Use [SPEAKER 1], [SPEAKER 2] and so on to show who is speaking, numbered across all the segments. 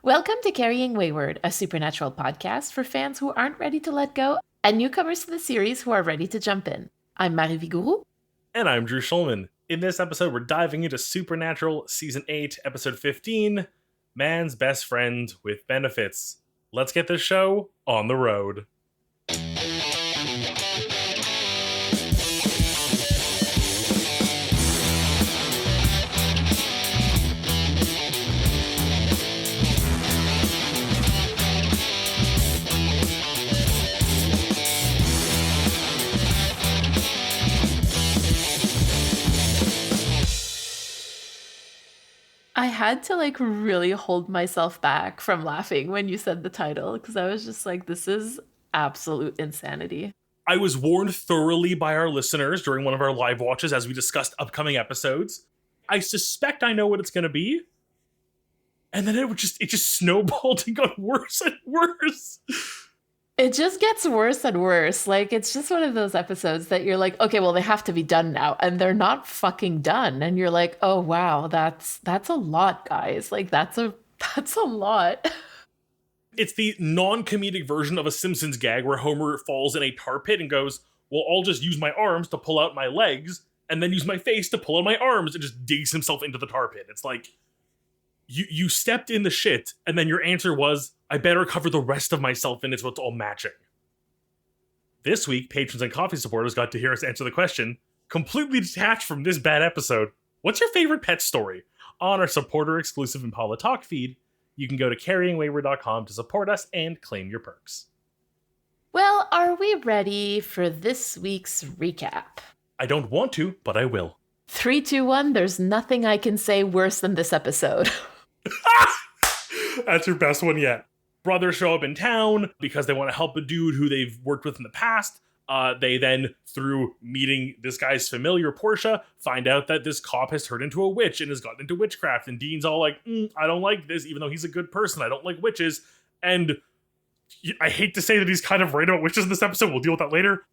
[SPEAKER 1] Welcome to Carrying Wayward, a supernatural podcast for fans who aren't ready to let go and newcomers to the series who are ready to jump in. I'm Marie Vigourou.
[SPEAKER 2] And I'm Drew Schulman. In this episode, we're diving into Supernatural Season 8, Episode 15, Man's Best Friend with Benefits. Let's get this show on the road.
[SPEAKER 1] I had to really hold myself back from laughing when you said the title because I was just like, this is absolute insanity.
[SPEAKER 2] I was warned thoroughly by our listeners during one of our live watches as we discussed upcoming episodes. I suspect I know what it's going to be. And then it just snowballed and got worse and worse.
[SPEAKER 1] It just gets worse and worse. It's just one of those episodes that you're like, okay, well, they have to be done now. And they're not fucking done. And you're like, oh, wow, that's a lot, guys. That's a lot.
[SPEAKER 2] It's the non-comedic version of a Simpsons gag where Homer falls in a tar pit and goes, well, I'll just use my arms to pull out my legs and then use my face to pull out my arms, and just digs himself into the tar pit. It's like, you stepped in the shit, and then your answer was, I better cover the rest of myself in it so it's all matching. This week, patrons and coffee supporters got to hear us answer the question, completely detached from this bad episode, what's your favorite pet story? On our supporter-exclusive Impala Talk feed, you can go to carryingwayward.com to support us and claim your perks.
[SPEAKER 1] Well, are we ready for this week's recap?
[SPEAKER 2] I don't want to, but I will.
[SPEAKER 1] 3, 2, 1, there's nothing I can say worse than this episode.
[SPEAKER 2] That's your best one yet. Brothers show up in town because they want to help a dude who they've worked with in the past. They then, through meeting this guy's familiar, Portia, find out that this cop has turned into a witch and has gotten into witchcraft. And Dean's all like, I don't like this, even though he's a good person. I don't like witches. And I hate to say that he's kind of right about witches in this episode. We'll deal with that later.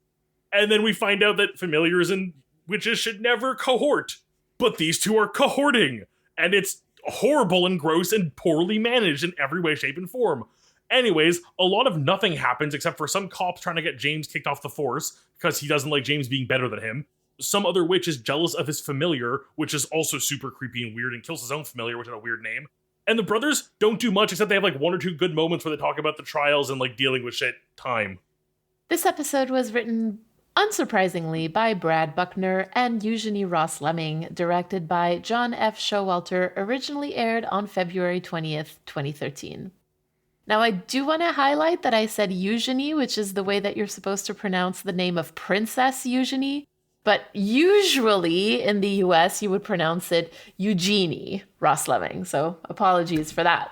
[SPEAKER 2] And then we find out that familiars and witches should never cohort. But these two are cohorting. And it's horrible and gross and poorly managed in every way, shape, and form. Anyways, a lot of nothing happens except for some cops trying to get James kicked off the force because he doesn't like James being better than him. Some other witch is jealous of his familiar, which is also super creepy and weird, and kills his own familiar, which is a weird name. And the brothers don't do much except they have one or two good moments where they talk about the trials and dealing with shit time.
[SPEAKER 1] This episode was written, unsurprisingly, by Brad Buckner and Eugenie Ross Lemming, directed by John F. Showalter, originally aired on February 20th, 2013. Now, I do want to highlight that I said Eugenie, which is the way that you're supposed to pronounce the name of Princess Eugenie, but usually in the US, you would pronounce it Eugenie Ross Lemming, so apologies for that.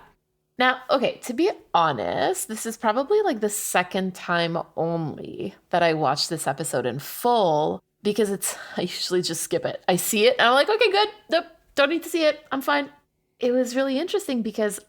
[SPEAKER 1] Now, okay, to be honest, this is probably the second time only that I watched this episode in full, because I usually just skip it. I see it, and I'm like, okay, good, nope, don't need to see it, I'm fine. It was really interesting because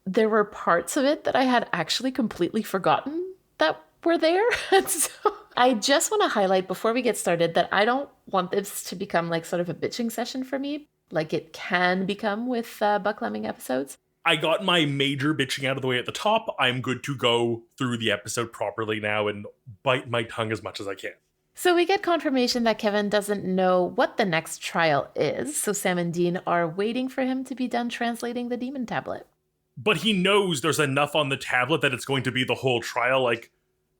[SPEAKER 1] there were parts of it that I had actually completely forgotten that were there. And so I just want to highlight before we get started that I don't want this to become sort of a bitching session for me, like it can become with Buck Lemming episodes.
[SPEAKER 2] I got my major bitching out of the way at the top. I'm good to go through the episode properly now and bite my tongue as much as I can.
[SPEAKER 1] So we get confirmation that Kevin doesn't know what the next trial is, so Sam and Dean are waiting for him to be done translating the demon tablet.
[SPEAKER 2] But he knows there's enough on the tablet that it's going to be the whole trial.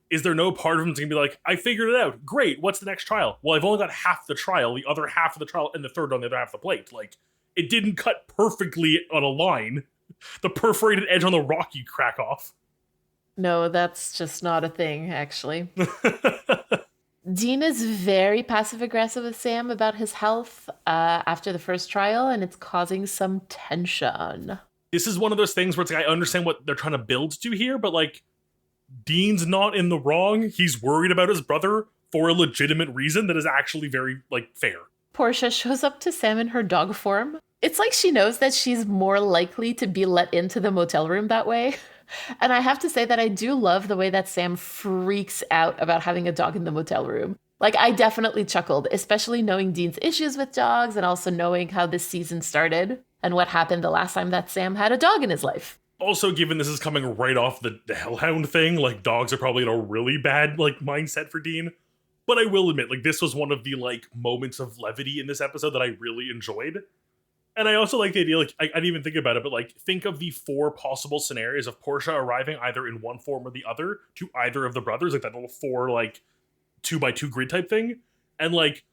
[SPEAKER 2] Is there no part of him that's going to be like, I figured it out. Great, what's the next trial? Well, I've only got half the trial, the other half of the trial, and the third on the other half of the plate. It didn't cut perfectly on a line. The perforated edge on the rock you crack off.
[SPEAKER 1] No, that's just not a thing, actually. Dean is very passive-aggressive with Sam about his health after the first trial, and it's causing some tension.
[SPEAKER 2] This is one of those things where it's I understand what they're trying to build to here, but Dean's not in the wrong. He's worried about his brother for a legitimate reason that is actually very fair.
[SPEAKER 1] Portia shows up to Sam in her dog form. It's like she knows that she's more likely to be let into the motel room that way. And I have to say that I do love the way that Sam freaks out about having a dog in the motel room. I definitely chuckled, especially knowing Dean's issues with dogs and also knowing how this season started and what happened the last time that Sam had a dog in his life.
[SPEAKER 2] Also, given this is coming right off the Hellhound thing, like dogs are probably in a really bad like mindset for Dean. But I will admit, like this was one of the like moments of levity in this episode that I really enjoyed. And I also like the idea, like, I didn't even think about it, but like, think of the 4 possible scenarios of Portia arriving either in one form or the other to either of the brothers, like that little 4, like, 2x2 grid type thing. And like,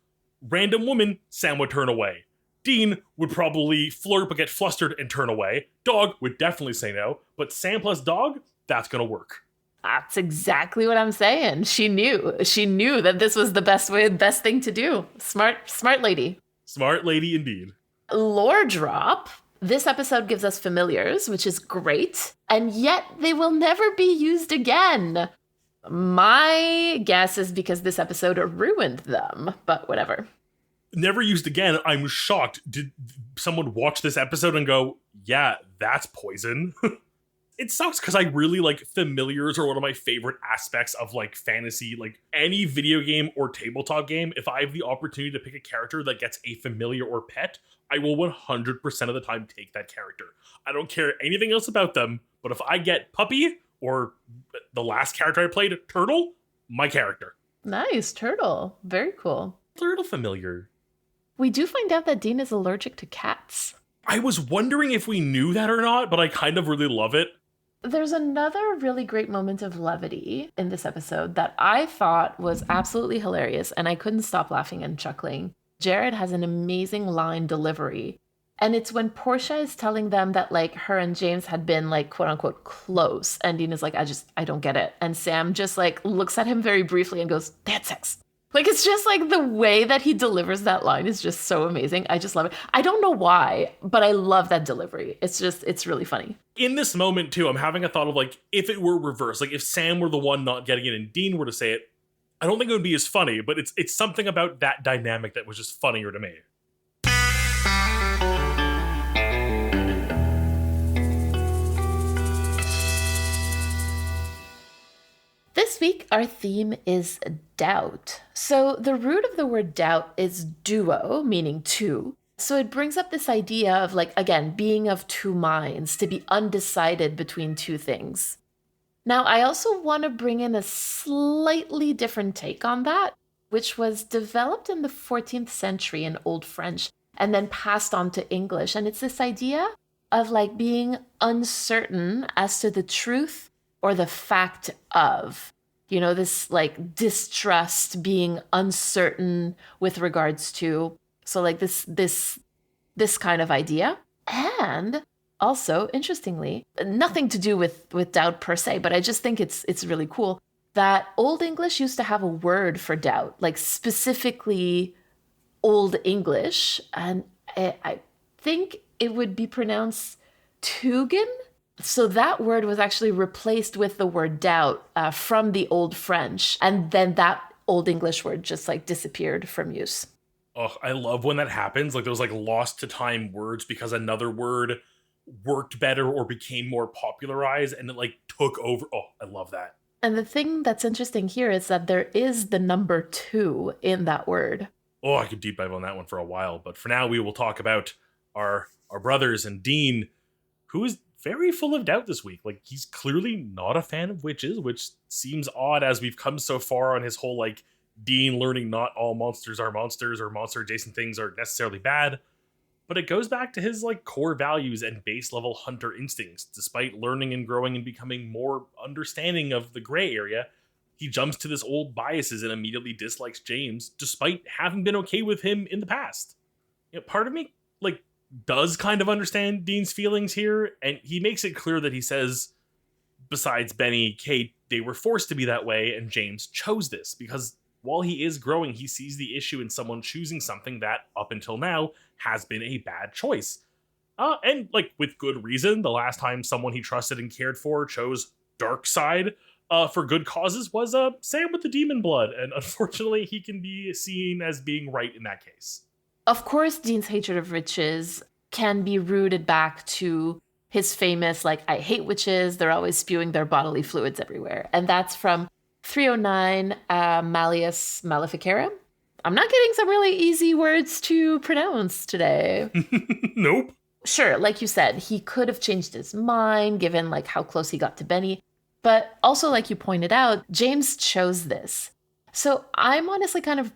[SPEAKER 2] random woman, Sam would turn away. Dean would probably flirt but get flustered and turn away. Dog would definitely say no, but Sam plus dog, that's gonna work.
[SPEAKER 1] That's exactly what I'm saying. She knew that this was the best thing to do. Smart lady.
[SPEAKER 2] Smart lady indeed.
[SPEAKER 1] Lore drop. This episode gives us familiars, which is great, and yet they will never be used again. My guess is because this episode ruined them, but whatever.
[SPEAKER 2] Never used again. I'm shocked. Did someone watch this episode and go, yeah, that's poison? It sucks because I really like familiars are one of my favorite aspects of like fantasy, like any video game or tabletop game. If I have the opportunity to pick a character that gets a familiar or pet, I will 100% of the time take that character. I don't care anything else about them, but if I get Puppy or the last character I played, Turtle, my character.
[SPEAKER 1] Nice, Turtle. Very cool.
[SPEAKER 2] Turtle familiar.
[SPEAKER 1] We do find out that Dean is allergic to cats.
[SPEAKER 2] I was wondering if we knew that or not, but I kind of really love it.
[SPEAKER 1] There's another really great moment of levity in this episode that I thought was absolutely hilarious, and I couldn't stop laughing and chuckling. Jared has an amazing line delivery, and it's when Portia is telling them that like her and James had been like quote unquote close, and Dean is like, I don't get it. And Sam just like looks at him very briefly and goes, they had sex. Like, it's just like the way that he delivers that line is just so amazing. I just love it. I don't know why, but I love that delivery. It's really funny.
[SPEAKER 2] In this moment, too, I'm having a thought of like, if it were reversed, like if Sam were the one not getting it and Dean were to say it, I don't think it would be as funny, but it's something about that dynamic that was just funnier to me.
[SPEAKER 1] This week, our theme is doubt. So the root of the word doubt is duo, meaning two. So it brings up this idea of like, again, being of two minds, to be undecided between two things. Now, I also want to bring in a slightly different take on that, which was developed in the 14th century in Old French and then passed on to English. And it's this idea of like being uncertain as to the truth or the fact of, you know, this like distrust, being uncertain with regards to, so like this kind of idea. And also, interestingly, nothing to do with doubt per se, but I just think it's really cool that Old English used to have a word for doubt, like specifically Old English, and I think it would be pronounced Tugin. So that word was actually replaced with the word doubt from the Old French. And then that Old English word just like disappeared from use.
[SPEAKER 2] Oh, I love when that happens. Like those like lost to time words because another word worked better or became more popularized and it like took over. Oh, I love that.
[SPEAKER 1] And the thing that's interesting here is that there is the number 2 in that word.
[SPEAKER 2] Oh, I could deep dive on that one for a while. But for now, we will talk about our brothers and Dean, who is very full of doubt this week. Like, he's clearly not a fan of witches, which seems odd as we've come so far on his whole, like, Dean learning not all monsters are monsters or monster-adjacent things are necessarily bad. But it goes back to his, like, core values and base-level hunter instincts. Despite learning and growing and becoming more understanding of the gray area, he jumps to this old biases and immediately dislikes James, despite having been okay with him in the past. You know, part of me, like, does kind of understand Dean's feelings here, and he makes it clear that he says, besides Benny, Kate, they were forced to be that way, and James chose this, because while he is growing, he sees the issue in someone choosing something that, up until now, has been a bad choice. And, like, with good reason, the last time someone he trusted and cared for chose dark side for good causes was Sam with the demon blood, and unfortunately, he can be seen as being right in that case.
[SPEAKER 1] Of course, Dean's hatred of witches can be rooted back to his famous, like, I hate witches, they're always spewing their bodily fluids everywhere. And that's from 309 Malleus Maleficarum. I'm not getting some really easy words to pronounce today.
[SPEAKER 2] Nope.
[SPEAKER 1] Sure, like you said, he could have changed his mind given like how close he got to Benny. But also, like you pointed out, James chose this. So I'm honestly kind of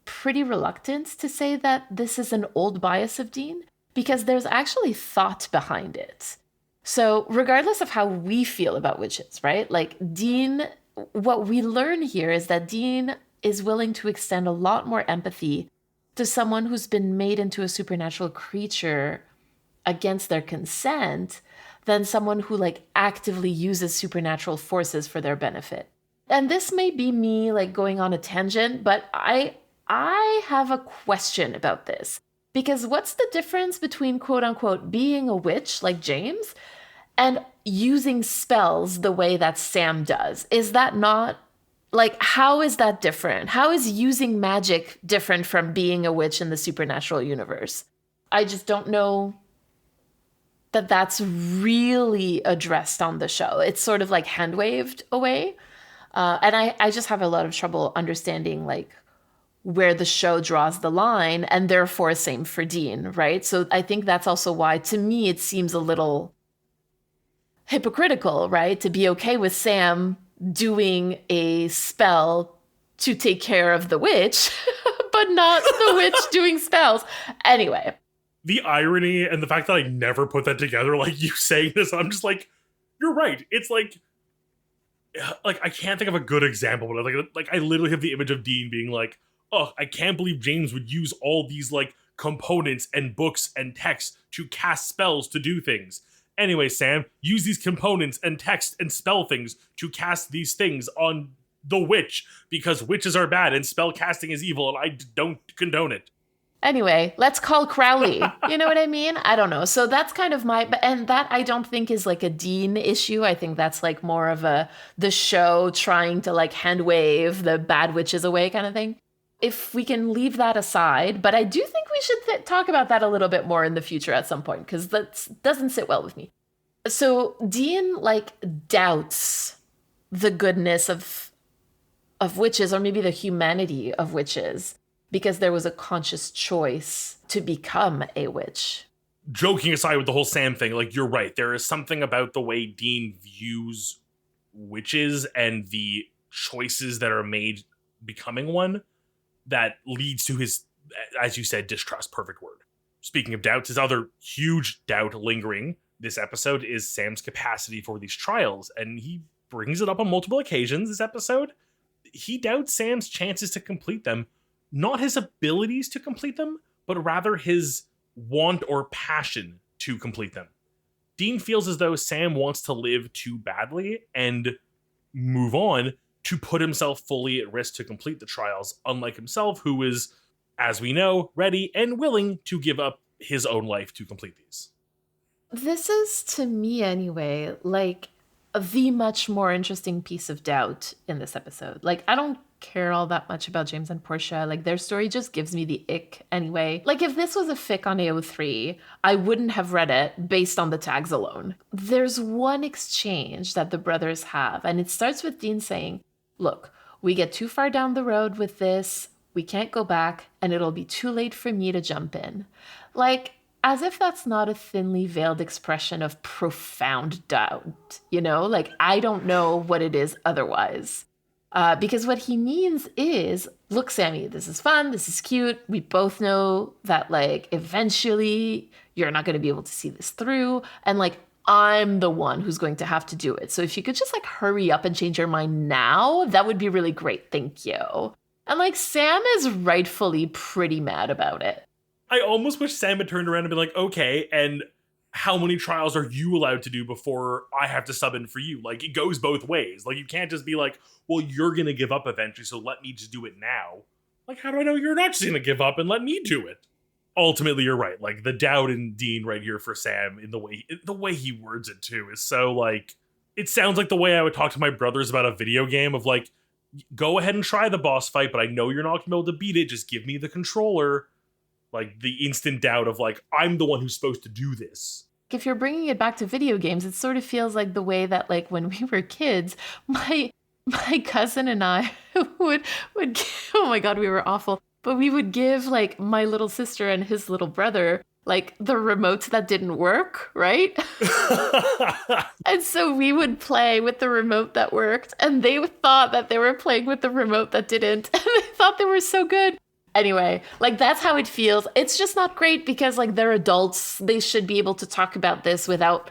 [SPEAKER 1] pretty reluctant to say that this is an old bias of Dean because there's actually thought behind it. So, regardless of how we feel about witches, right? Like, Dean, what we learn here is that Dean is willing to extend a lot more empathy to someone who's been made into a supernatural creature against their consent than someone who like actively uses supernatural forces for their benefit. And this may be me like going on a tangent, but I have a question about this. Because what's the difference between quote unquote being a witch like James and using spells the way that Sam does? Is that not like, how is that different? How is using magic different from being a witch in the supernatural universe? I just don't know that that's really addressed on the show. It's sort of like hand waved away. And I just have a lot of trouble understanding like where the show draws the line, and therefore same for Dean, right? So I think that's also why to me it seems a little hypocritical, right? To be okay with Sam doing a spell to take care of the witch, but not the witch doing spells. Anyway,
[SPEAKER 2] the irony and the fact that I never put that together, like you saying this, I'm just like, you're right. It's like I can't think of a good example, but like I literally have the image of Dean being like, oh, I can't believe James would use all these like components and books and texts to cast spells to do things. Anyway, Sam, use these components and text and spell things to cast these things on the witch because witches are bad and spell casting is evil and I don't condone it.
[SPEAKER 1] Anyway, let's call Crowley. You know what I mean? I don't know. So that's kind of and that I don't think is like a Dean issue. I think that's like more of the show trying to like hand wave the bad witches away kind of thing. If we can leave that aside, but I do think we should talk about that a little bit more in the future at some point because that doesn't sit well with me. So Dean like doubts the goodness of witches, or maybe the humanity of witches, because there was a conscious choice to become a witch.
[SPEAKER 2] Joking aside with the whole Sam thing, like you're right. There is something about the way Dean views witches and the choices that are made becoming one that leads to his, as you said, distrust. Perfect word. Speaking of doubts, his other huge doubt lingering this episode is Sam's capacity for these trials. And he brings it up on multiple occasions this episode. He doubts Sam's chances to complete them. Not his abilities to complete them, but rather his want or passion to complete them. Dean feels as though Sam wants to live too badly and move on to put himself fully at risk to complete the trials, unlike himself, who is, as we know, ready and willing to give up his own life to complete these.
[SPEAKER 1] This is, to me anyway, like the much more interesting piece of doubt in this episode. Like, I don't care all that much about James and Portia. Like, their story just gives me the ick anyway. Like, if this was a fic on AO3, I wouldn't have read it based on the tags alone. There's one exchange that the brothers have, and it starts with Dean saying, look, we get too far down the road with this, we can't go back, and it'll be too late for me to jump in. Like, as if that's not a thinly veiled expression of profound doubt, you know? Like, I don't know what it is otherwise. Because what he means is, look, Sammy, this is fun, this is cute. We both know that, like, eventually you're not going to be able to see this through. And, like, I'm the one who's going to have to do it. So if you could just, like, hurry up and change your mind now, that would be really great. Thank you. And, like, Sam is rightfully pretty mad about it.
[SPEAKER 2] I almost wish Sam had turned around and been like, okay, and how many trials are you allowed to do before I have to sub in for you? Like, it goes both ways. Like, you can't just be like, well, you're going to give up eventually, so let me just do it now. Like, how do I know you're not just going to give up and let me do it? Ultimately, you're right. Like, the doubt in Dean right here for Sam, in the way he words it, too, is so, like, it sounds like the way I would talk to my brothers about a video game of, like, go ahead and try the boss fight, but I know you're not going to be able to beat it. Just give me the controller. Like, the instant doubt of, like, I'm the one who's supposed to do this.
[SPEAKER 1] If you're bringing it back to video games, it sort of feels like the way that, like, when we were kids, my cousin and I would oh my God, we were awful. But we would give, like, my little sister and his little brother like the remotes that didn't work, right? And so we would play with the remote that worked, and they thought that they were playing with the remote that didn't, and they thought they were so good. Anyway, like that's how it feels. It's just not great because like they're adults. They should be able to talk about this without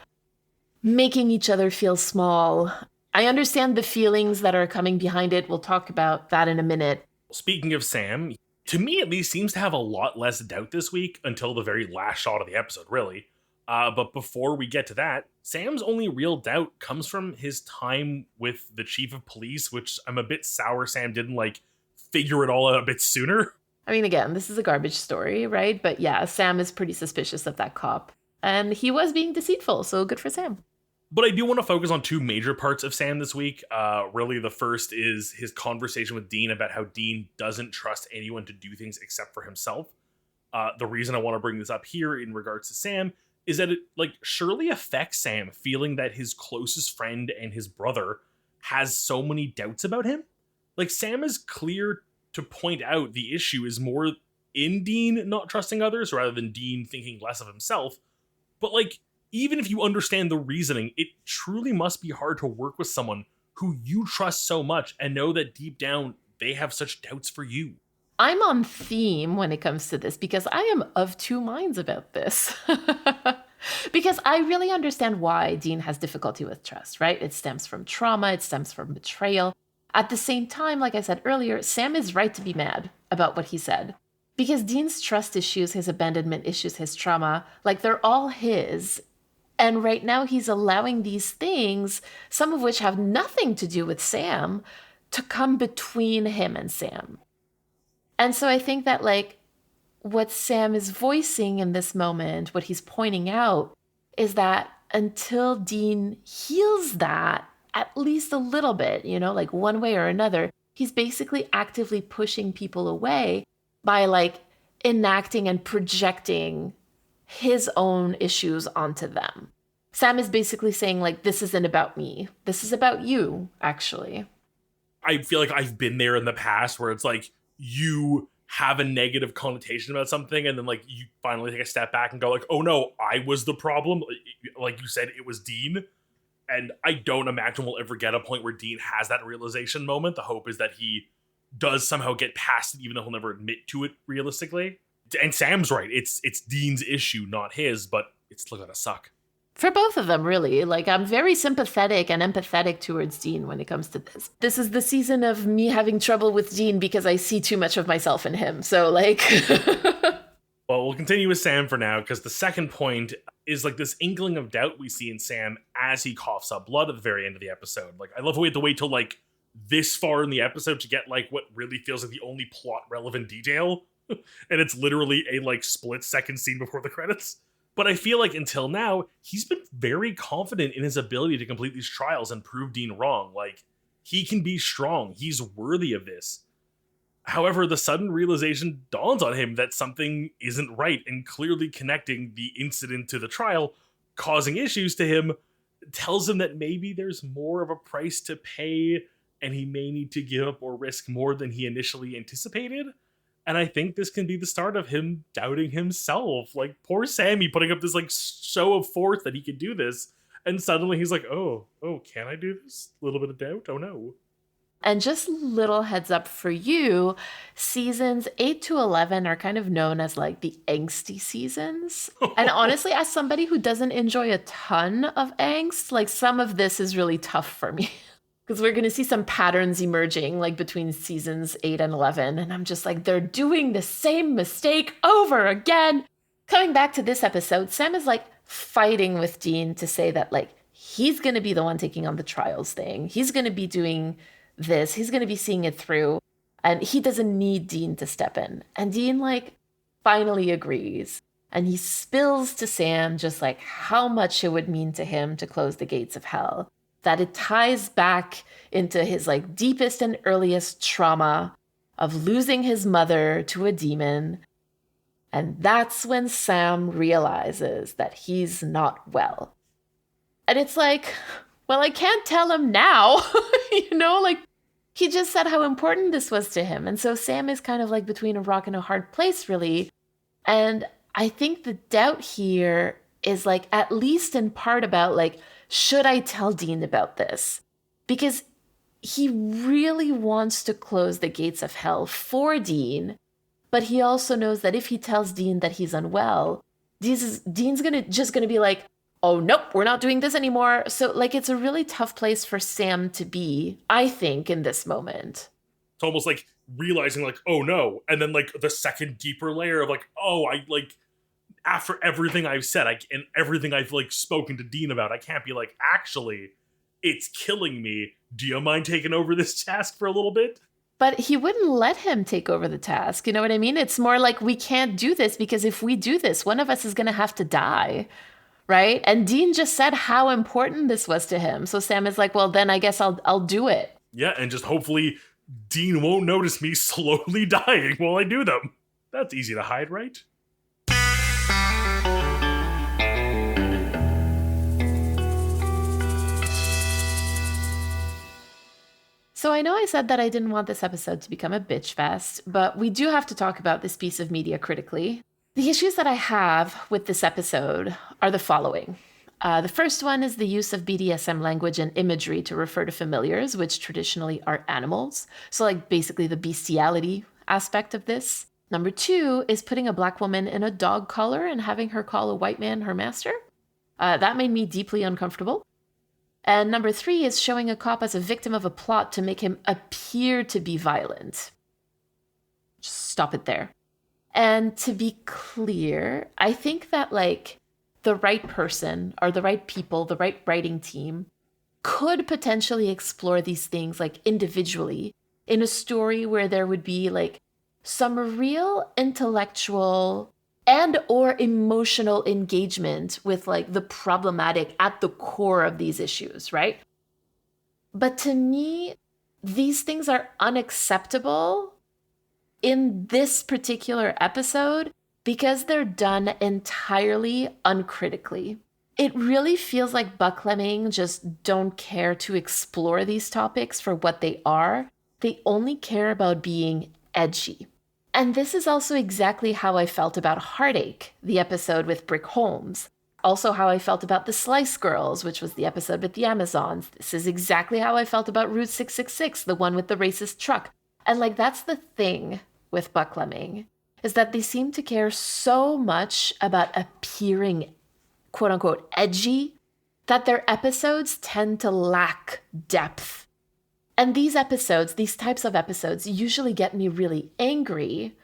[SPEAKER 1] making each other feel small. I understand the feelings that are coming behind it. We'll talk about that in a minute.
[SPEAKER 2] Speaking of Sam, to me at least seems to have a lot less doubt this week until the very last shot of the episode, really. But before we get to that, Sam's only real doubt comes from his time with the chief of police, which I'm a bit sour Sam didn't like figure it all out a bit sooner.
[SPEAKER 1] I mean, again, this is a garbage story, right? But yeah, Sam is pretty suspicious of that cop. And he was being deceitful, so good for Sam.
[SPEAKER 2] But I do want to focus on two major parts of Sam this week. Really, the first is his conversation with Dean about how Dean doesn't trust anyone to do things except for himself. The reason I want to bring this up here in regards to Sam is that it like surely affects Sam feeling that his closest friend and his brother has so many doubts about him. Like Sam is clear to point out the issue is more in Dean not trusting others rather than Dean thinking less of himself. But like, even if you understand the reasoning, it truly must be hard to work with someone who you trust so much and know that deep down they have such doubts for you.
[SPEAKER 1] I'm on theme when it comes to this because I am of two minds about this. Because I really understand why Dean has difficulty with trust, right? It stems from trauma, it stems from betrayal. At the same time, like I said earlier, Sam is right to be mad about what he said. Because Dean's trust issues, his abandonment issues, his trauma, like they're all his. And right now he's allowing these things, some of which have nothing to do with Sam, to come between him and Sam. And so I think that like what Sam is voicing in this moment, what he's pointing out, is that until Dean heals that, at least a little bit, you know, like one way or another, he's basically actively pushing people away by like enacting and projecting his own issues onto them. Sam is basically saying like, this isn't about me. This is about you, actually.
[SPEAKER 2] I feel like I've been there in the past where it's like you have a negative connotation about something and then like you finally take a step back and go like, oh no, I was the problem. Like you said, it was Dean. And I don't imagine we'll ever get a point where Dean has that realization moment. The hope is that he does somehow get past it, even though he'll never admit to it realistically. And Sam's right. It's Dean's issue, not his, but it's still gonna suck.
[SPEAKER 1] For both of them, really. Like, I'm very sympathetic and empathetic towards Dean when it comes to this. This is the season of me having trouble with Dean because I see too much of myself in him. So, like...
[SPEAKER 2] Well, we'll continue with Sam for now, because the second point is like this inkling of doubt we see in Sam as he coughs up blood at the very end of the episode. Like, I love how we have to wait till like this far in the episode to get like what really feels like the only plot relevant detail. And it's literally a like split second scene before the credits. But I feel like until now, he's been very confident in his ability to complete these trials and prove Dean wrong. Like, he can be strong. He's worthy of this. However, the sudden realization dawns on him that something isn't right, and clearly connecting the incident to the trial, causing issues to him, tells him that maybe there's more of a price to pay and he may need to give up or risk more than he initially anticipated. And I think this can be the start of him doubting himself. Like, poor Sammy putting up this like show of force that he could do this. And suddenly he's like, oh, can I do this? A little bit of doubt? Oh no.
[SPEAKER 1] And just little heads up for you, seasons 8 to 11 are kind of known as like the angsty seasons. And honestly, as somebody who doesn't enjoy a ton of angst, like some of this is really tough for me. Because we're going to see some patterns emerging like between seasons 8 and 11. And I'm just like, they're doing the same mistake over again. Coming back to this episode, Sam is like fighting with Dean to say that like he's going to be the one taking on the trials thing. He's going to be doing this. He's going to be seeing it through. And he doesn't need Dean to step in. And Dean like finally agrees. And he spills to Sam just like how much it would mean to him to close the gates of hell. That it ties back into his like deepest and earliest trauma of losing his mother to a demon. And that's when Sam realizes that he's not well. And it's like, well, I can't tell him now, you know, like he just said how important this was to him. And so Sam is kind of like between a rock and a hard place, really. And I think the doubt here is like at least in part about like, should I tell Dean about this? Because he really wants to close the gates of hell for Dean, but he also knows that if he tells Dean that he's unwell, Dean's gonna be like, oh nope, we're not doing this anymore. So like it's a really tough place for Sam to be, I think, in this moment.
[SPEAKER 2] It's almost like realizing like, oh no, and then like the second deeper layer of like, oh, I like after everything I've said, and everything I've like spoken to Dean about, I can't be like, actually, it's killing me. Do you mind taking over this task for a little bit?
[SPEAKER 1] But he wouldn't let him take over the task. You know what I mean? It's more like we can't do this because if we do this, one of us is going to have to die. Right? And Dean just said how important this was to him. So Sam is like, well, then I guess I'll do it.
[SPEAKER 2] Yeah, and just hopefully Dean won't notice me slowly dying while I do them. That's easy to hide, right?
[SPEAKER 1] So I know I said that I didn't want this episode to become a bitch fest, but we do have to talk about this piece of media critically. The issues that I have with this episode are the following. The first one is the use of BDSM language and imagery to refer to familiars, which traditionally are animals. So, like, basically the bestiality aspect of this. Number two is putting a Black woman in a dog collar and having her call a white man her master. That made me deeply uncomfortable. And number three is showing a cop as a victim of a plot to make him appear to be violent. Just stop it there. And to be clear, I think that like the right person or the right people, the right writing team could potentially explore these things like individually in a story where there would be like some real intellectual and or emotional engagement with like the problematic at the core of these issues, right? But to me, these things are unacceptable in this particular episode because they're done entirely uncritically. It really feels like Buck Lemming just don't care to explore these topics for what they are. They only care about being edgy. And this is also exactly how I felt about Heartache, the episode with Brick Holmes. Also how I felt about The Slice Girls, which was the episode with the Amazons. This is exactly how I felt about Route 666, the one with the racist truck. And like that's the thing with Buck Lemming, is that they seem to care so much about appearing quote unquote edgy that their episodes tend to lack depth. And these episodes, these types of episodes usually get me really angry.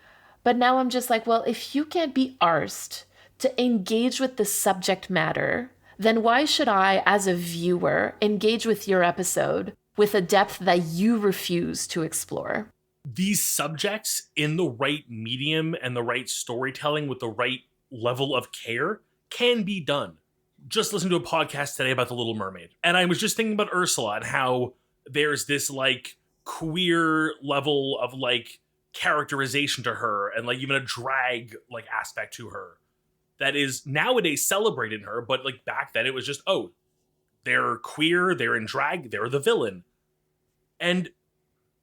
[SPEAKER 1] But now I'm just like, well, if you can't be arsed to engage with the subject matter, then why should I, as a viewer, engage with your episode with a depth that you refuse to explore?
[SPEAKER 2] These subjects in the right medium and the right storytelling with the right level of care can be done. Just listen to a podcast today about The Little Mermaid. And I was just thinking about Ursula and how there's this like queer level of like characterization to her and like even a drag like aspect to her that is nowadays celebrated in her, but like back then it was just, oh, they're queer, they're in drag, they're the villain. And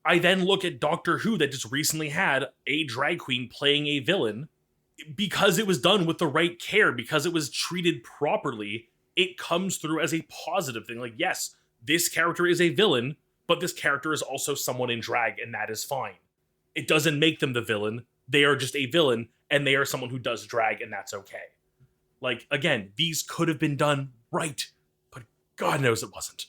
[SPEAKER 2] I then look at Doctor Who that just recently had a drag queen playing a villain. Because it was done with the right care, because it was treated properly, it comes through as a positive thing. Like, yes, this character is a villain, but this character is also someone in drag, and that is fine. It doesn't make them the villain. They are just a villain, and they are someone who does drag, and that's okay. Like, again, these could have been done right, but God knows it wasn't.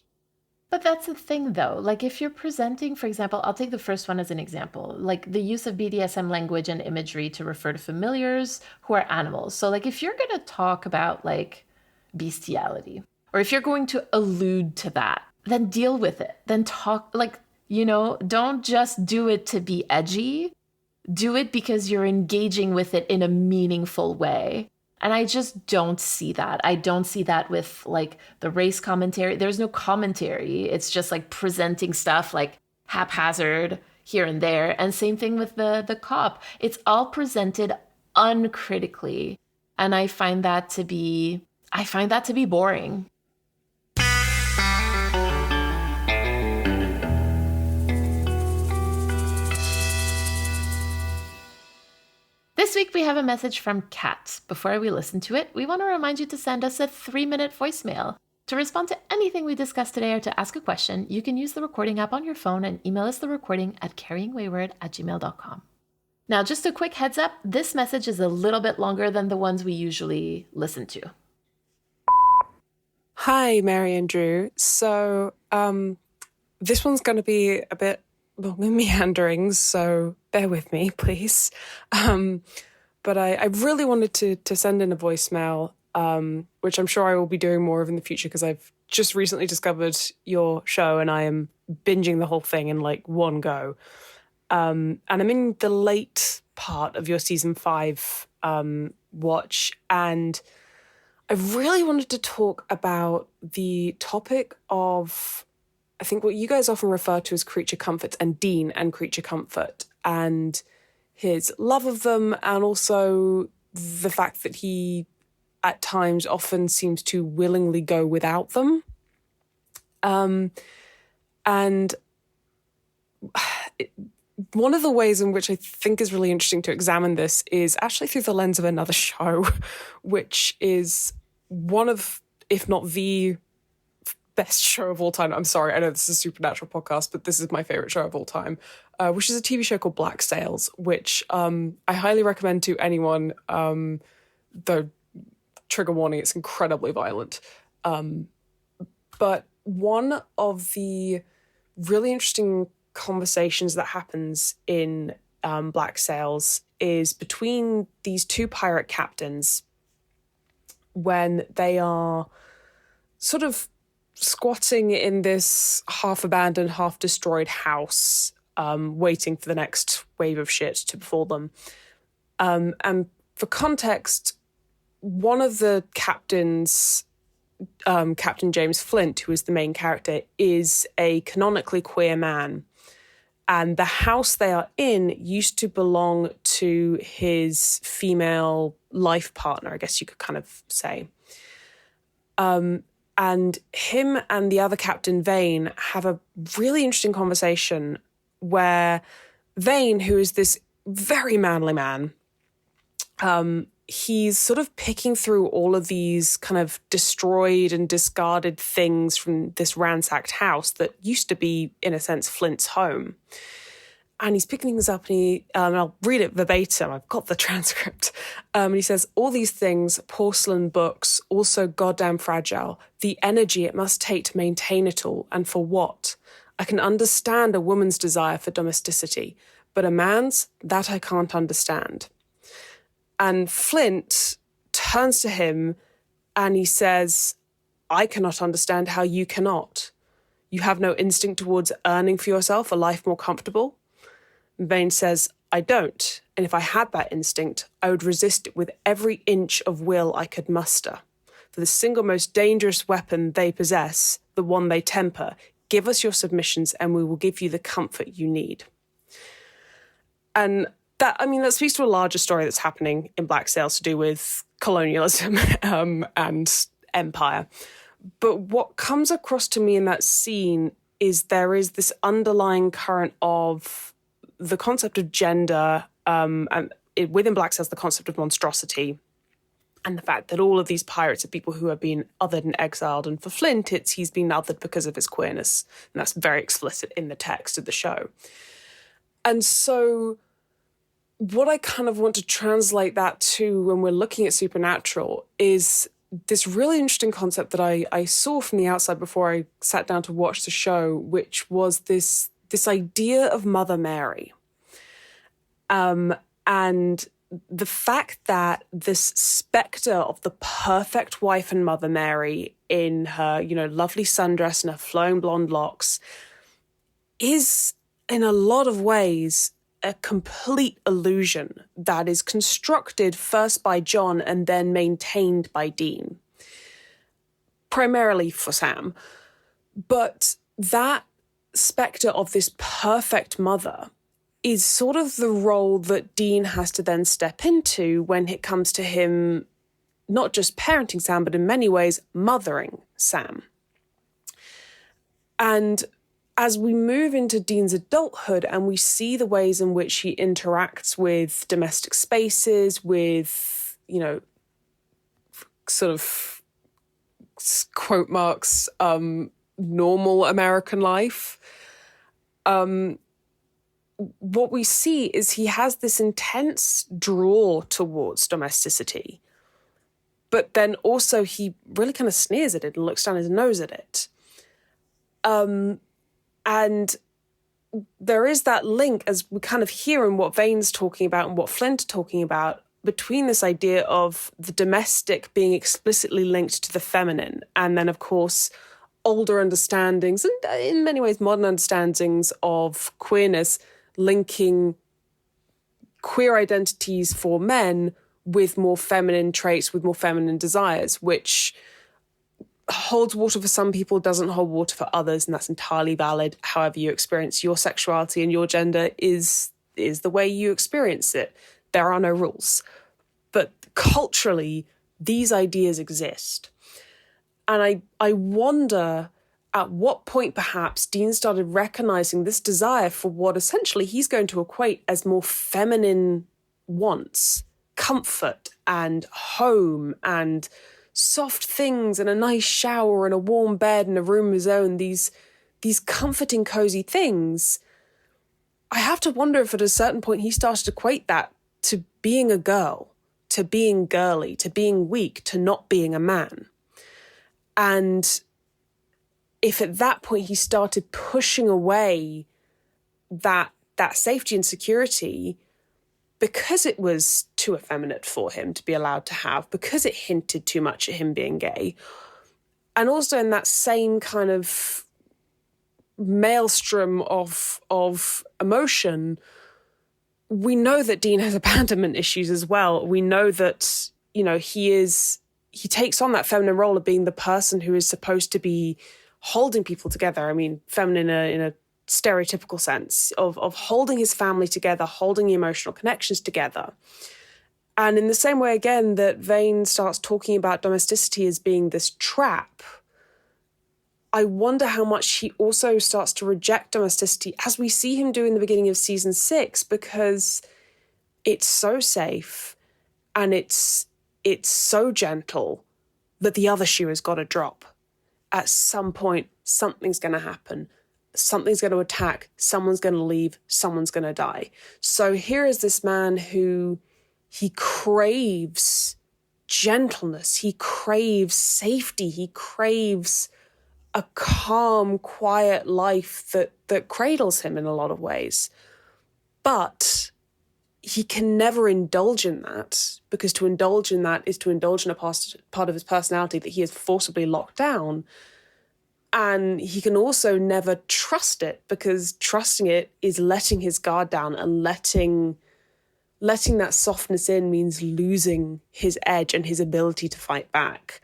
[SPEAKER 1] But that's the thing, though. Like, if you're presenting, for example, I'll take the first one as an example, like the use of BDSM language and imagery to refer to familiars who are animals. So, like, if you're going to talk about, like, bestiality, or if you're going to allude to that, then deal with it. Then talk, like, you know, don't just do it to be edgy. Do it because you're engaging with it in a meaningful way. And I just don't see that. I don't see that with like the race commentary. There's no commentary. It's just like presenting stuff like haphazard here and there. And same thing with the cop. It's all presented uncritically. And I find that to be boring. This week we have a message from Kat. Before we listen to it, we want to remind you to send us a 3-minute voicemail. To respond to anything we discussed today or to ask a question, you can use the recording app on your phone and email us the recording at carryingwayward@gmail.com. Now, just a quick heads up, this message is a little bit longer than the ones we usually listen to.
[SPEAKER 3] Hi, Mary and Drew. So, this one's going to be a bit meandering, so bear with me, please. But I really wanted to send in a voicemail, which I'm sure I will be doing more of in the future because I've just recently discovered your show and I am binging the whole thing in like one go. And I'm in the late part of your season 5 watch, and I really wanted to talk about the topic of, I think what you guys often refer to as creature comforts, and Dean and creature comfort, and his love of them, and also the fact that he at times often seems to willingly go without them. And one of the ways in which I think is really interesting to examine this is actually through the lens of another show, which is one of, if not the best show of all time. I'm sorry, I know this is a supernatural podcast, but this is my favorite show of all time, which is a TV show called Black Sails, which I highly recommend to anyone, though trigger warning, it's incredibly violent. But one of the really interesting conversations that happens in Black Sails is between these two pirate captains when they are sort of squatting in this half-abandoned, half-destroyed house, waiting for the next wave of shit to befall them. And for context, one of the captains, Captain James Flint, who is the main character, is a canonically queer man. And the house they are in used to belong to his female life partner, I guess you could kind of say. And him and the other Captain Vane have a really interesting conversation where Vane, who is this very manly man, he's sort of picking through all of these kind of destroyed and discarded things from this ransacked house that used to be, in a sense, Flint's home. And he's picking things up and and I'll read it verbatim, I've got the transcript. And he says, all these things, porcelain books, also goddamn fragile, the energy it must take to maintain it all, and for what? I can understand a woman's desire for domesticity, but a man's, that I can't understand. And Flint turns to him and he says, I cannot understand how you cannot. You have no instinct towards earning for yourself a life more comfortable? Vane says, I don't. And if I had that instinct, I would resist it with every inch of will I could muster. For the single most dangerous weapon they possess, the one they temper, give us your submissions and we will give you the comfort you need. And that speaks to a larger story that's happening in Black Sails to do with colonialism and empire. But what comes across to me in that scene is there is this underlying current of the concept of gender, and within Black Sails, the concept of monstrosity, and the fact that all of these pirates are people who have been othered and exiled. And for Flint, he's been othered because of his queerness. And that's very explicit in the text of the show. And so what I kind of want to translate that to when we're looking at Supernatural is this really interesting concept that I saw from the outside before I sat down to watch the show, which was this idea of Mother Mary. And the fact that this spectre of the perfect wife and Mother Mary in her, lovely sundress and her flowing blonde locks is, in a lot of ways, a complete illusion that is constructed first by John and then maintained by Dean, primarily for Sam. But that spectre of this perfect mother is sort of the role that Dean has to then step into when it comes to him not just parenting Sam, but in many ways mothering Sam. And as we move into Dean's adulthood and we see the ways in which he interacts with domestic spaces, with, you know, sort of quote marks, normal American life, what we see is he has this intense draw towards domesticity, but then also he really kind of sneers at it and looks down his nose at it. And there is that link, as we kind of hear in what Vane's talking about and what Flint's talking about, between this idea of the domestic being explicitly linked to the feminine, and then, of course, older understandings, and in many ways modern understandings of queerness, linking queer identities for men with more feminine traits, with more feminine desires, which holds water for some people, doesn't hold water for others, and that's entirely valid. However you experience your sexuality and your gender is the way you experience it. There are no rules. But culturally, these ideas exist. And I wonder at what point perhaps Dean started recognizing this desire for what essentially he's going to equate as more feminine wants, comfort and home and soft things and a nice shower and a warm bed and a room of his own, these comforting, cozy things. I have to wonder if at a certain point he started to equate that to being a girl, to being girly, to being weak, to not being a man. And if at that point he started pushing away that safety and security because it was too effeminate for him to be allowed to have, because it hinted too much at him being gay, and also in that same kind of maelstrom of emotion, we know that Dean has abandonment issues as well. We know that, you know, he takes on that feminine role of being the person who is supposed to be holding people together. I mean, feminine in a stereotypical sense of holding his family together, holding the emotional connections together. And in the same way, again, that Vane starts talking about domesticity as being this trap, I wonder how much he also starts to reject domesticity, as we see him do in the beginning of season 6, because it's so safe and it's so gentle that the other shoe has got to drop. At some point, something's going to happen. Something's going to attack. Someone's going to leave. Someone's going to die. So here is this man who he craves gentleness. He craves safety. He craves a calm, quiet life that cradles him in a lot of ways. But he can never indulge in that, because to indulge in that is to indulge in a part of his personality that he has forcibly locked down. And he can also never trust it, because trusting it is letting his guard down, and letting that softness in means losing his edge and his ability to fight back.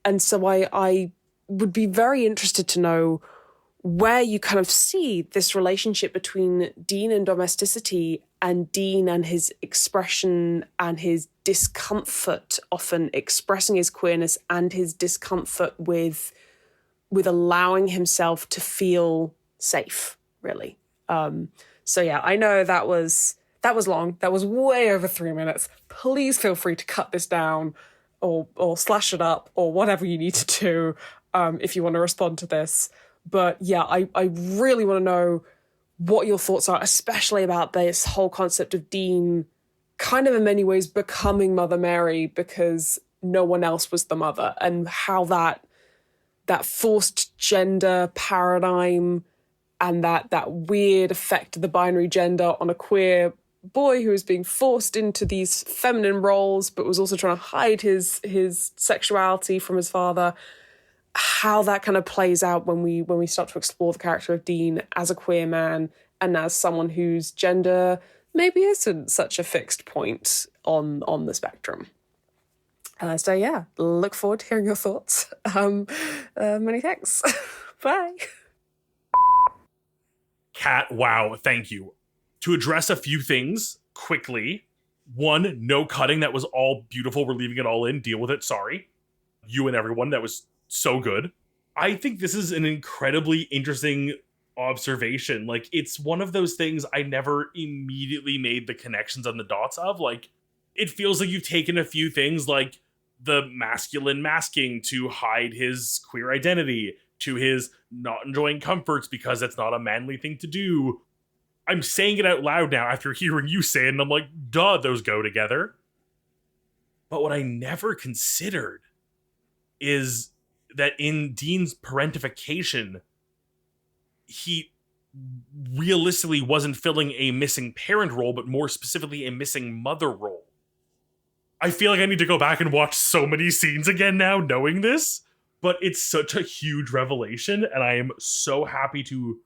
[SPEAKER 3] And so I would be very interested to know where you kind of see this relationship between Dean and domesticity, and Dean and his expression and his discomfort, often expressing his queerness, and his discomfort with allowing himself to feel safe, really. So yeah, I know that was long. That was way over 3 minutes. Please feel free to cut this down or slash it up or whatever you need to do if you want to respond to this. But yeah, I really want to know what your thoughts are, especially about this whole concept of Dean kind of in many ways becoming Mother Mary because no one else was the mother, and how that forced gender paradigm and that weird effect of the binary gender on a queer boy who was being forced into these feminine roles but was also trying to hide his sexuality from his father, how that kind of plays out when we start to explore the character of Dean as a queer man and as someone whose gender maybe isn't such a fixed point on the spectrum. So yeah, look forward to hearing your thoughts. Many thanks. Bye.
[SPEAKER 2] Kat, wow, thank you. To address a few things quickly. One, no cutting. That was all beautiful. We're leaving it all in. Deal with it. Sorry. You and everyone. That was so good. I think this is an incredibly interesting observation. Like, it's one of those things I never immediately made the connections on the dots of. Like, it feels like you've taken a few things, like the masculine masking to hide his queer identity, to his not enjoying comforts because that's not a manly thing to do. I'm saying it out loud now after hearing you say it, and I'm like, duh, those go together. But what I never considered is that in Dean's parentification, he realistically wasn't filling a missing parent role, but more specifically a missing mother role. I feel like I need to go back and watch so many scenes again now knowing this, but it's such a huge revelation, and I am so happy to...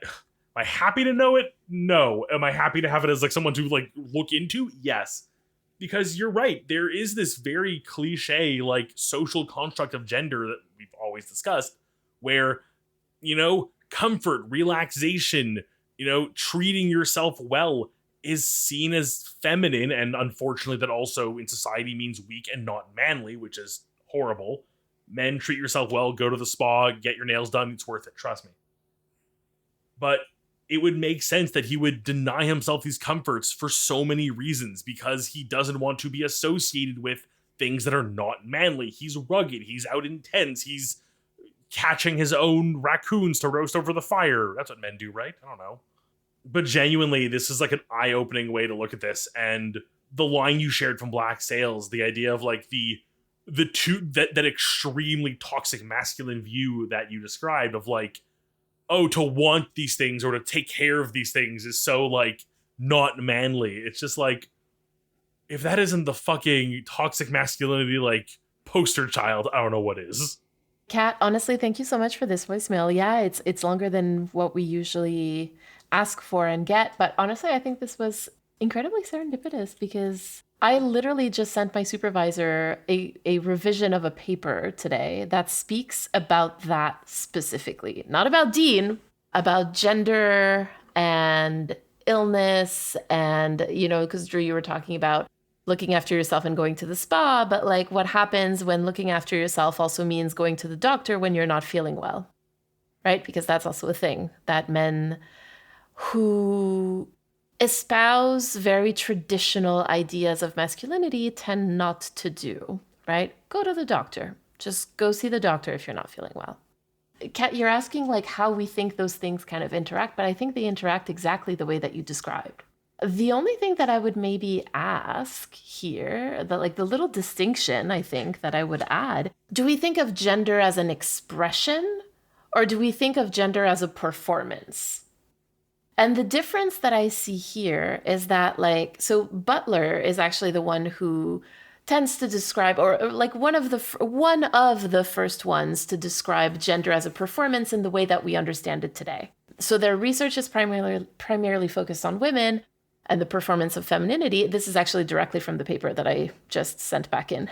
[SPEAKER 2] Am I happy to know it? No. Am I happy to have it as like someone to like look into? Yes. Because you're right, there is this very cliche like social construct of gender that we've always discussed, where, you know, comfort, relaxation, you know, treating yourself well is seen as feminine, and unfortunately that also in society means weak and not manly, which is horrible. Men, treat yourself well, go to the spa, get your nails done, it's worth it, trust me. But it would make sense that he would deny himself these comforts for so many reasons, because he doesn't want to be associated with things that are not manly. He's rugged, he's out in tents, he's catching his own raccoons to roast over the fire. That's what men do, right? I don't know. But genuinely, this is like an eye-opening way to look at this. And the line you shared from Black Sails, the idea of like the two, that extremely toxic masculine view that you described of like, oh, to want these things or to take care of these things is so like not manly. It's just like, if that isn't the fucking toxic masculinity like poster child, I don't know what is.
[SPEAKER 1] Kat, honestly, thank you so much for this voicemail. Yeah, it's longer than what we usually ask for and get, but honestly, I think this was incredibly serendipitous because I literally just sent my supervisor a revision of a paper today that speaks about that specifically. Not about Dean, about gender and illness and, you know, because Drew, you were talking about looking after yourself and going to the spa, but like what happens when looking after yourself also means going to the doctor when you're not feeling well, right? Because that's also a thing that men who espouse very traditional ideas of masculinity tend not to do, right? Go to the doctor. Just go see the doctor if you're not feeling well. Kat, you're asking like how we think those things kind of interact, but I think they interact exactly the way that you described. The only thing that I would maybe ask here, that like the little distinction I think that I would add, do we think of gender as an expression or do we think of gender as a performance? And the difference that I see here is that like, so Butler is actually the one who tends to describe, or like one of the first ones to describe gender as a performance in the way that we understand it today. So their research is primarily focused on women and the performance of femininity. This is actually directly from the paper that I just sent back in.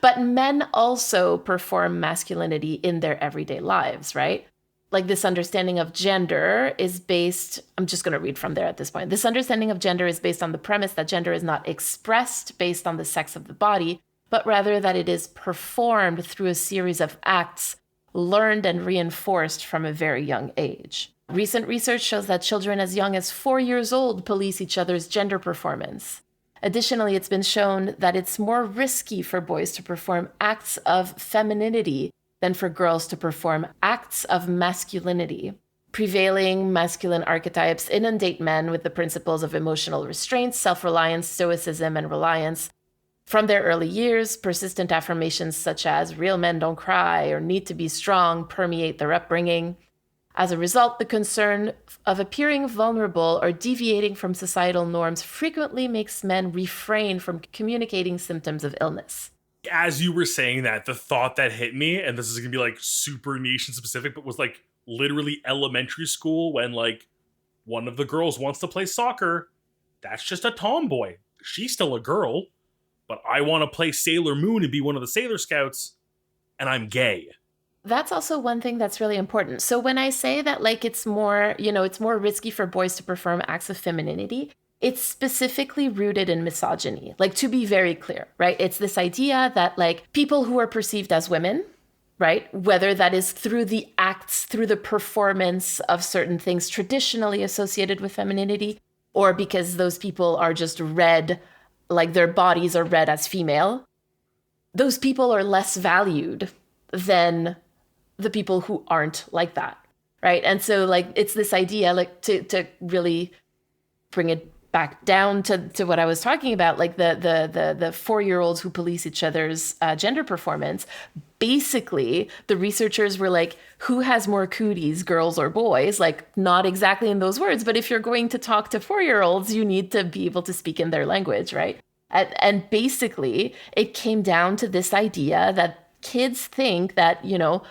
[SPEAKER 1] But men also perform masculinity in their everyday lives, right? Like this understanding of gender is based, I'm just going to read from there at this point. This understanding of gender is based on the premise that gender is not expressed based on the sex of the body, but rather that it is performed through a series of acts learned and reinforced from a very young age. Recent research shows that children as young as 4 years old police each other's gender performance. Additionally, it's been shown that it's more risky for boys to perform acts of femininity than for girls to perform acts of masculinity. Prevailing masculine archetypes inundate men with the principles of emotional restraint, self-reliance, stoicism, and reliance. From their early years, persistent affirmations such as real men don't cry or need to be strong permeate their upbringing. As a result, the concern of appearing vulnerable or deviating from societal norms frequently makes men refrain from communicating symptoms of illness.
[SPEAKER 2] As you were saying that, the thought that hit me, and this is gonna be like super nation specific, but was like literally elementary school when like one of the girls wants to play soccer. That's just a tomboy. She's still a girl, but I want to play Sailor Moon and be one of the Sailor Scouts, and I'm gay.
[SPEAKER 1] That's also one thing that's really important. So when I say that like it's more, it's more risky for boys to perform acts of femininity, it's specifically rooted in misogyny. Like, to be very clear, right? It's this idea that like people who are perceived as women right? Whether that is through the acts, through the performance of certain things traditionally associated with femininity, or because those people are just read, like their bodies are read as female, those people are less valued than the people who aren't like that, right? And so like it's this idea, like to really bring it back down to what I was talking about, like the 4-year-olds who police each other's gender performance. Basically, the researchers were like, who has more cooties, girls or boys? Like, not exactly in those words, but if you're going to talk to 4-year-olds, you need to be able to speak in their language, right? And basically, it came down to this idea that kids think that, you know,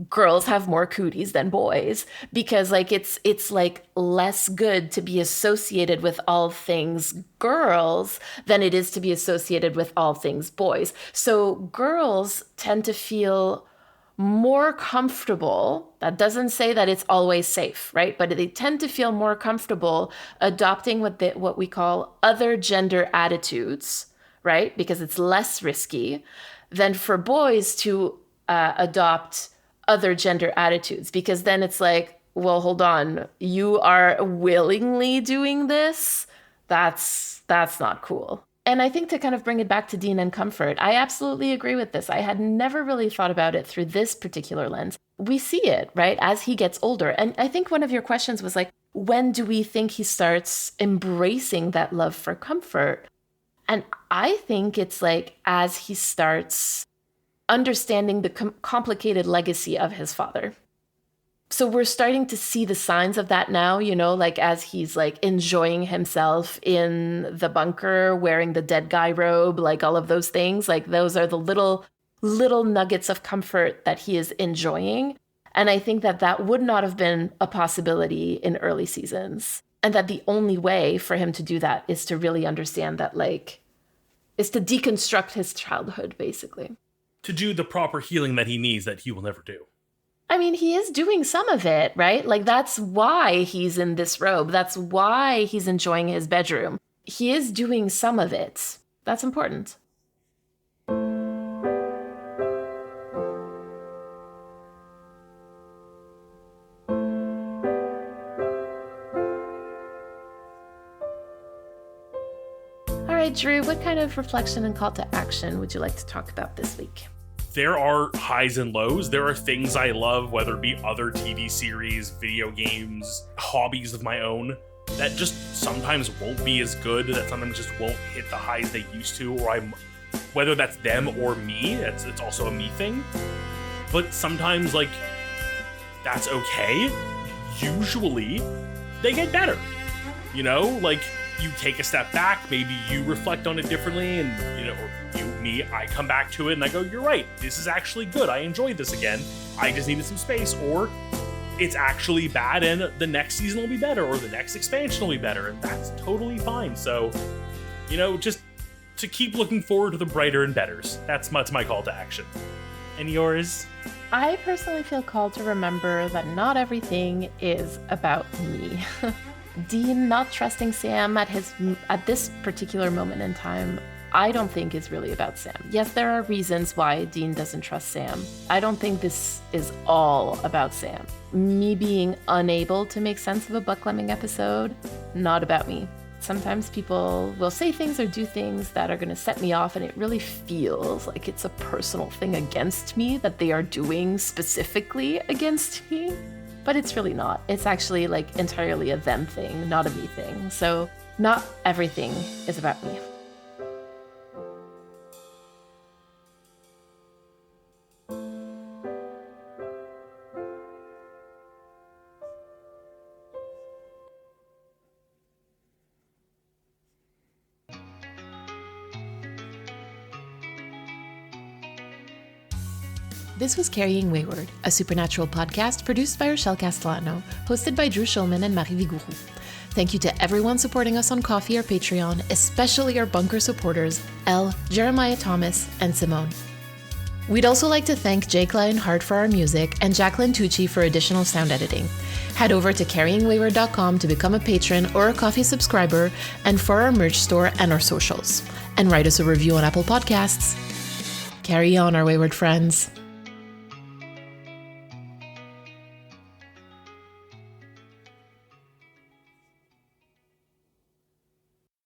[SPEAKER 1] girls have more cooties than boys because like it's like less good to be associated with all things girls than it is to be associated with all things boys. So girls tend to feel more comfortable. That doesn't say that it's always safe, right? But they tend to feel more comfortable adopting what we call other gender attitudes, right? Because it's less risky than for boys to adopt other gender attitudes, because then it's like, well, hold on, you are willingly doing this? That's not cool. And I think to kind of bring it back to Dean and Comfort, I absolutely agree with this. I had never really thought about it through this particular lens. We see it, right, as he gets older. And I think one of your questions was like, when do we think he starts embracing that love for Comfort? And I think it's like as he starts understanding the complicated legacy of his father. So we're starting to see the signs of that now, you know, like as he's like enjoying himself in the bunker, wearing the dead guy robe, like all of those things, like those are the little nuggets of comfort that he is enjoying. And I think that would not have been a possibility in early seasons. And that the only way for him to do that is to really understand that, like, is to deconstruct his childhood, basically.
[SPEAKER 2] To do the proper healing that he needs that he will never do.
[SPEAKER 1] I mean, he is doing some of it, right? Like, that's why he's in this robe. That's why he's enjoying his bedroom. He is doing some of it. That's important. All right, Drew, what kind of reflection and call to action would you like to talk about this week?
[SPEAKER 2] There are highs and lows. There are things I love, whether it be other TV series, video games, hobbies of my own, that just sometimes won't be as good, that sometimes just won't hit the highs they used to, or whether that's them or me, it's also a me thing. But sometimes, like, that's okay. Usually, they get better. You know, like, you take a step back, maybe you reflect on it differently, and, you know, or I come back to it and I go, you're right, this is actually good, I enjoyed this again, I just needed some space, or it's actually bad and the next season will be better, or the next expansion will be better, and that's totally fine. So, you know, just to keep looking forward to the brighter and betters. That's my call to action. And yours?
[SPEAKER 1] I personally feel called to remember that not everything is about me. Dean not trusting Sam at this particular moment in time, I don't think is really about Sam. Yes, there are reasons why Dean doesn't trust Sam. I don't think this is all about Sam. Me being unable to make sense of a Buck Lemming episode, not about me. Sometimes people will say things or do things that are going to set me off, and it really feels like it's a personal thing against me that they are doing specifically against me. But it's really not. It's actually like entirely a them thing, not a me thing. So not everything is about me. This was Carrying Wayward, a supernatural podcast produced by Rochelle Castellano, hosted by Drew Schulman and Marie Vigourou. Thank you to everyone supporting us on Ko-fi or Patreon, especially our bunker supporters, Elle, Jeremiah Thomas, and Simone. We'd also like to thank Jake Lionheart for our music and Jacqueline Tucci for additional sound editing. Head over to carryingwayward.com to become a patron or a Ko-fi subscriber, and for our merch store and our socials. And write us a review on Apple Podcasts. Carry on, our wayward friends.